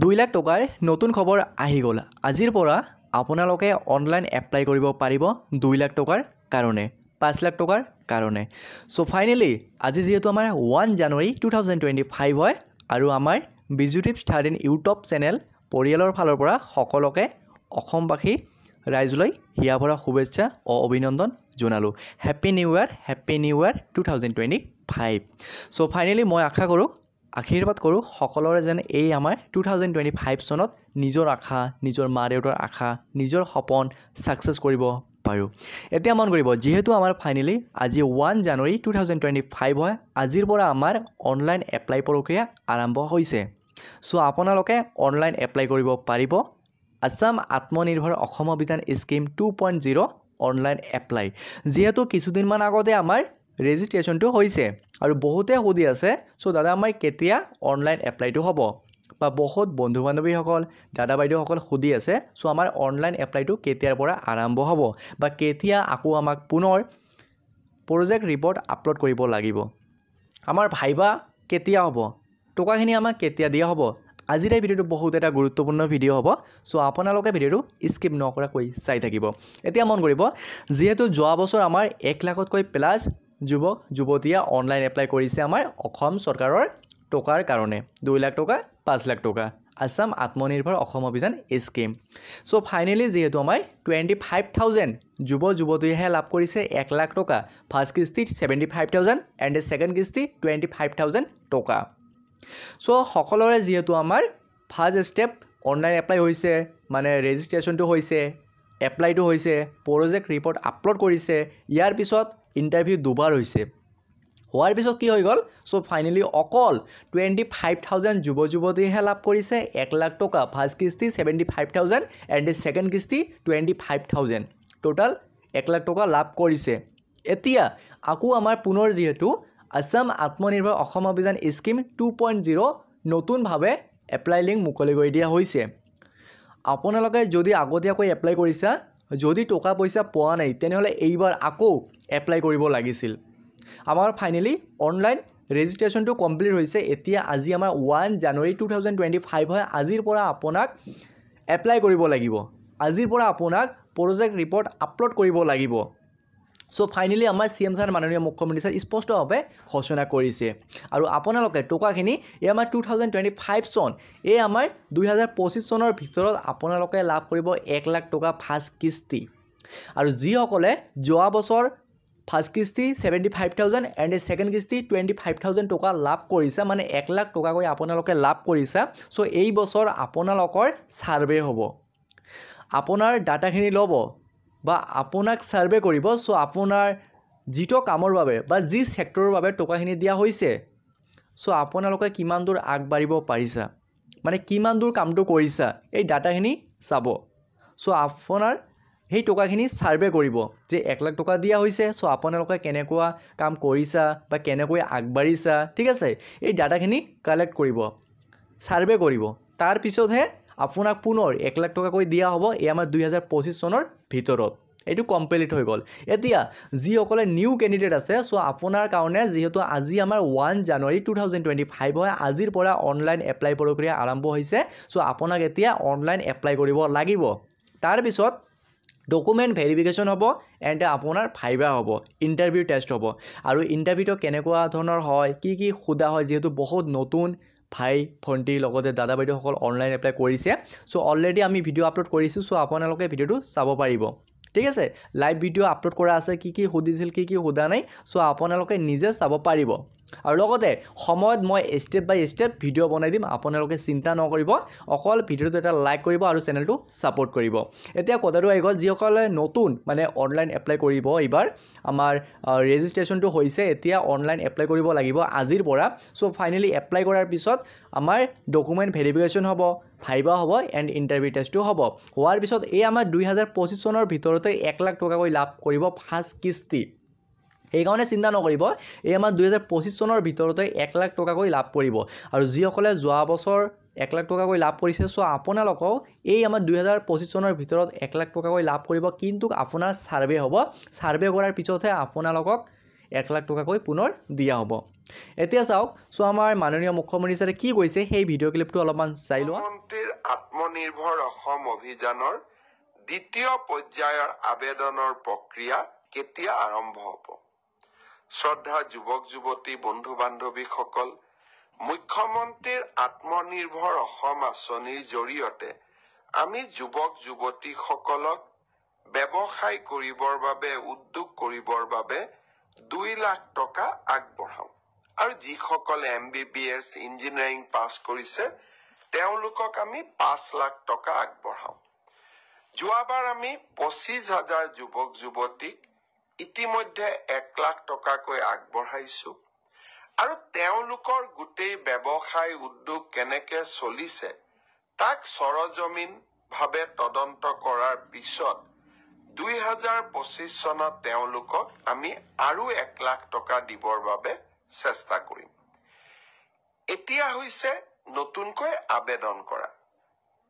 2 লাখ টকাৰ নতুন খবৰ আহি গ'ল। আজিৰ পৰা আপোনালোকে অনলাইন এপ্লাই কৰিব পাৰিব 2 লাখ টকাৰ কাৰণে, 5 লাখ টকাৰ কাৰণে। সো ফাইনেলি আজি যেহেতু আমাৰ 1 জানুৱাৰী 2025 হয় আৰু আমাৰ বিজুটিপ ষ্টাডি ইউটিউব চেনেল পৰিয়ালৰ ফালৰ পৰা সকলোকে অসমবাসী ৰাইজলৈ হিয়া ভৰা শুভেচ্ছা ও অভিনন্দন জনালোঁ। হেপী নিউ ইয়াৰ 2025। সো ফাইনেলি মই আশা কৰোঁ আশীৰ্বাদ কৰোঁ সকলোৰে যেন এই আমাৰ 2025 চনত নিজৰ আশা, নিজৰ মা দেউতাৰ আশা, নিজৰ সপোন সাকসেস কৰিব পাৰোঁ। এতিয়া মন কৰিব যেহেতু আমাৰ ফাইনেলি আজি 1 জানুৱাৰী 2025 হয়, আজিৰ পৰা আমাৰ অনলাইন এপ্লাই প্ৰক্ৰিয়া আৰম্ভ হৈছে। সো আপোনালোকে অনলাইন এপ্লাই কৰিব পাৰিব আসাম আত্মনিৰ্ভৰ অসম অভিযান স্কিম 2.0 অনলাইন এপ্লাই। যেহেতু কিছুদিনমান আগতে আমাৰ ৰেজিষ্ট্ৰেশ্যনটো হৈছে আৰু বহুতে সুধি আছে সো দাদা আমাৰ কেতিয়া অনলাইন এপ্লাইটো হ'ব, বা বহুত বন্ধু বান্ধৱীসকল দাদা বাইদেউসকল সুধি আছে সো আমাৰ অনলাইন এপ্লাইটো কেতিয়াৰ পৰা আৰম্ভ হ'ব বা কেতিয়া আকৌ আমাক পুনৰ প্ৰজেক্ট ৰিপৰ্ট আপলোড কৰিব লাগিব, আমাৰ ভাইবা কেতিয়া হ'ব, টকাখিনি আমাক কেতিয়া দিয়া হ'ব। আজিৰ এই ভিডিঅ'টো বহুত এটা গুৰুত্বপূৰ্ণ ভিডিঅ' হ'ব। সো আপোনালোকে ভিডিঅ'টো স্কিপ নকৰাকৈ চাই থাকিব। এতিয়া মন কৰিব যেহেতু যোৱা বছৰ আমাৰ 1 লাখতকৈ প্লাছ যুৱক যুৱতীয়ে অনলাইন এপ্লাই কৰিছে আমাৰ অসম চৰকাৰৰ টকাৰ কাৰণে, 2 লাখ টকা 5 লাখ টকা আসাম আত্মনিৰ্ভৰ অসম অভিযান স্কিম। সো ফাইনেলি যেহেতু আমাৰ 25,000 যুৱ যুৱতীয়েহে লাভ কৰিছে 1 লাখ টকা, ফাৰ্ষ্ট কিস্তি 75,000 এণ্ড ছেকেণ্ড কিস্তি 25,000 টকা। সো সকলোৰে যেহেতু আমাৰ ফাৰ্ষ্ট ষ্টেপ অনলাইন এপ্লাই হৈছে, মানে ৰেজিষ্ট্ৰেশ্যনটো হৈছে, এপ্লাইটো হৈছে, প্ৰজেক্ট ৰিপৰ্ট আপলোড কৰিছে, ইয়াৰ পিছত ইণ্টাৰভিউ দুবাৰ হৈছে, হোৱাৰ পিছত কি হৈ গ'ল সো ফাইনেলি অকল 25,000 যুৱ যুৱতীয়েহে লাভ কৰিছে 1 লাখ টকা, ফাৰ্ষ্ট কিস্তি 75,000 এণ্ড ছেকেণ্ড কিস্তি 25,000, টোটাল 1 লাখ টকা লাভ কৰিছে। এতিয়া আকৌ আমাৰ পুনৰ যিহেতু আসাম আত্মনিৰ্ভৰ অসম অভিযান স্কিম 2.0 নতুনভাৱে এপ্লাই লিংক মুকলি কৰি দিয়া হৈছে। আপোনালোকে যদি আগতীয়াকৈ এপ্লাই কৰিছা, যদি টকা পইচা পোৱা নাই তেনেহ'লে এইবাৰ আকৌ এপ্লাই কৰিব লাগিছিল। আমাৰ ফাইনেলি অনলাইন ৰেজিষ্ট্ৰেশ্যনটো কমপ্লিট হৈছে। এতিয়া আজি আমাৰ 1 জানুৱাৰী 2025 হয়, আজিৰ পৰা আপোনাক এপ্লাই কৰিব লাগিব, আজিৰ পৰা আপোনাক প্ৰজেক্ট ৰিপৰ্ট আপলোড কৰিব লাগিব। সো ফাইনেলি আমাৰ CM ছাৰ মাননীয় মুখ্যমন্ত্ৰী ছাৰ স্পষ্টভাৱে ঘোষণা কৰিছে আৰু আপোনালোকে টকাখিনি এই আমাৰ 2025 চন, এই আমাৰ 2025 চনৰ ভিতৰত আপোনালোকে লাভ কৰিব 1 লাখ টকা ফাৰ্ষ্ট কিস্তি। আৰু যিসকলে যোৱা বছৰ ফাৰ্ষ্ট কিস্তি 75,000 এণ্ড ছেকেণ্ড কিস্তি 25,000 টকা লাভ কৰিছে, মানে 1 লাখ টকাকৈ আপোনালোকে লাভ কৰিছে। সো এই বছৰ আপোনালোকৰ ছাৰ্ভে হ'ব, আপোনাৰ ডাটাখিনি ল'ব বা আপোনাক ছাৰ্ভে কৰিব। সো আপোনাৰ যিটো কামৰ বাবে বা যি ছেক্টৰৰ বাবে টকাখিনি দিয়া হৈছে, সো আপোনালোকে কিমান দূৰ আগবাঢ়িব পাৰিছা, মানে কিমান দূৰ কামটো কৰিছা, এই ডাটাখিনি চাব। সো আপোনাৰ সেই টকাখিনি ছাৰ্ভে কৰিব যে 1 লাখ টকা দিয়া হৈছে, সো আপোনালোকে কেনেকুৱা কাম কৰিছা বা কেনেকৈ আগবাঢ়িছা, ঠিক আছে, এই ডাটাখিনি কালেক্ট কৰিব, ছাৰ্ভে কৰিব, তাৰপিছতহে আপোনাক পুনৰ 1 লাখ টকাকৈ দিয়া হ'ব এই আমাৰ 2025 চনৰ ভিতৰত। এইটো কমপ্লিট হৈ গ'ল। এতিয়া যিসকলে নিউ কেণ্ডিডেট আছে সো আপোনাৰ কাৰণে যিহেতু আজি আমাৰ 1 জানুৱাৰী 2025 হয়, আজিৰ পৰা অনলাইন এপ্লাই প্ৰক্ৰিয়া আৰম্ভ হৈছে। সো আপোনাক এতিয়া অনলাইন এপ্লাই কৰিব লাগিব, তাৰপিছত ডকুমেণ্ট ভেৰিফিকেশ্যন হ'ব এণ্ড আপোনাৰ ভাইবা হ'ব, ইণ্টাৰভিউ টেষ্ট হ'ব। আৰু ইণ্টাৰভিউটো কেনেকুৱা ধৰণৰ হয়, কি সোধা হয়, যিহেতু বহুত নতুন ভাই ভণ্টি লগতে দাদা বাইদেউসকল অনলাইন এপ্লাই কৰিছে। সো অলৰেডি আমি ভিডিঅ' আপলোড কৰিছোঁ, সো আপোনালোকে ভিডিঅ'টো চাব পাৰিব, ঠিক আছে, লাইভ ভিডিঅ' আপলোড কৰা আছে, কি সুধিছিল কি সোধা নাই, সো আপোনালোকে নিজে চাব পাৰিব। আৰু লগতে সময়ত মই ষ্টেপ বাই ষ্টেপ ভিডিঅ' বনাই দিম, আপোনালোকে চিন্তা নকৰিব, অকল ভিডিঅ'টো এটা লাইক কৰিব আৰু চেনেলটো ছাপোৰ্ট কৰিব। এতিয়া কথাটো আহি গ'ল যিসকলে নতুন মানে অনলাইন এপ্লাই কৰিব, এইবাৰ আমাৰ ৰেজিষ্ট্ৰেশ্যনটো হৈছে, এতিয়া অনলাইন এপ্লাই কৰিব লাগিব আজিৰ পৰা। সো ফাইনেলি এপ্লাই কৰাৰ পিছত আমাৰ ডকুমেণ্ট ভেৰিফিকেশ্যন হ'ব, ভাইবা হ'ব এণ্ড ইণ্টাৰভিউ টেষ্টো হ'ব। হোৱাৰ পিছত এই আমাৰ 2025 চনৰ ভিতৰতে 1 লাখ টকাকৈ লাভ কৰিব ফাৰ্ষ্ট কিস্তি। সেইকাৰণে চিন্তা নকৰিব, এই আমাৰ 2025 চনৰ ভিতৰতে 1 লাখ টকাকৈ লাভ কৰিব। আৰু যিসকলে যোৱা বছৰ 1 লাখ টকাকৈ লাভ কৰিছে, সো আপোনালোকক এই আমাৰ 2025 চনৰ ভিতৰত 1 লাখ টকাকৈ লাভ কৰিব, কিন্তু আপোনাৰ ছাৰ্ভে হ'ব, ছাৰ্ভে কৰাৰ পিছতহে আপোনালোকক 1 লাখ টকাকৈ পুনৰ দিয়া হ'ব। এতিয়া চাওক সো আমাৰ মাননীয় মুখ্যমন্ত্ৰী ছাৰে কি কৈছে সেই ভিডিঅ' ক্লিপটো অলপমান চাই লোৱা মুখ্যমন্ত্ৰীৰ আত্মনিৰ্ভৰ অসম অভিযানৰ দ্বিতীয় পৰ্যায়ৰ আবেদনৰ প্ৰক্ৰিয়া কেতিয়া আৰম্ভ হ'ব শ্ৰদ্ধা যুৱক যুৱতী বন্ধু বান্ধৱীসকল মুখ্যমন্ত্ৰীৰ আত্মনিৰ্ভৰ অসম আঁচনিৰ জৰিয়তে আমি যুৱক যুৱতীসকলক ব্যৱসায় কৰিবৰ বাবে উদ্যোগ কৰিবৰ বাবে 2 লাখ টকা আগবঢ়াওঁ আৰু যিসকলে MBBS ইঞ্জিনিয়াৰিং পাছ কৰিছে তেওঁলোকক আমি 5 লাখ টকা আগবঢ়াওঁ যোৱাবাৰ আমি 25,000 যুৱক যুৱতীক ইতিমধ্যে 1 লাখ টকাকৈ আগবঢ়াইছো আৰু তেওঁলোকৰ গোটেই ব্যৱসায় উদ্যোগ কেনেকে চলিছে তাক সৰজমিন ভাৱে তদন্ত কৰাৰ পিছত 2025 চনত তেওঁলোকক আমি আৰু 1 লাখ টকা দিবৰ বাবে চেষ্টা কৰিম এতিয়া হৈছে নতুনকৈ আবেদন কৰা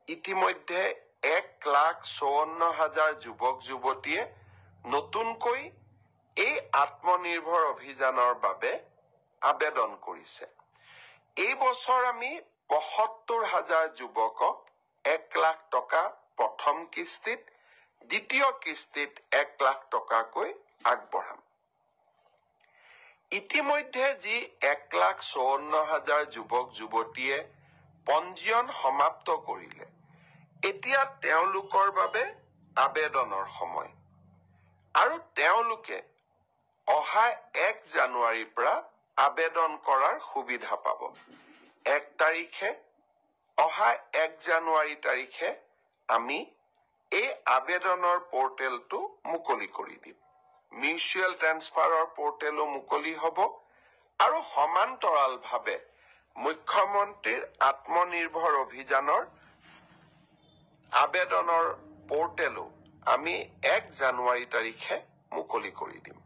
ইতিমধ্যে 1,54,000 যুৱক যুৱতীয়ে নতুনকৈ এই আত্মনিৰ্ভৰ অভিযানৰ বাবে আবেদন কৰিছে এই বছৰ আমি ৭৫,000 যুৱকক 1 লাখ টকা প্ৰথম কিস্তিত দ্বিতীয় কিস্তিত 1 লাখ টকাকৈ আগবঢ়াম ইতিমধ্যে যি 1,54,000 যুৱক যুৱতীয়ে পঞ্জীয়ন সমাপ্ত কৰিলে এতিয়া তেওঁলোকৰ বাবে আবেদনৰ সময় আৰু তেওঁলোকে অহা 1 জানুৱাৰীৰ পৰা আবেদন কৰাৰ সুবিধা পাব 1 তাৰিখে অহা 1 জানুৱাৰী তাৰিখে আমি এই আবেদনৰ পোৰ্টেলটো মুকলি কৰি দিম মিউচুৱেল ট্ৰান্সফাৰৰ পোৰ্টেলো মুকলি হ'ব আৰু সমান্তৰালভাৱে মুখ্যমন্ত্ৰীৰ আত্মনিৰ্ভৰ অভিযানৰ আবেদনৰ পোৰ্টেলো আমি 1 জানুৱাৰী তাৰিখে মুকলি কৰি দিম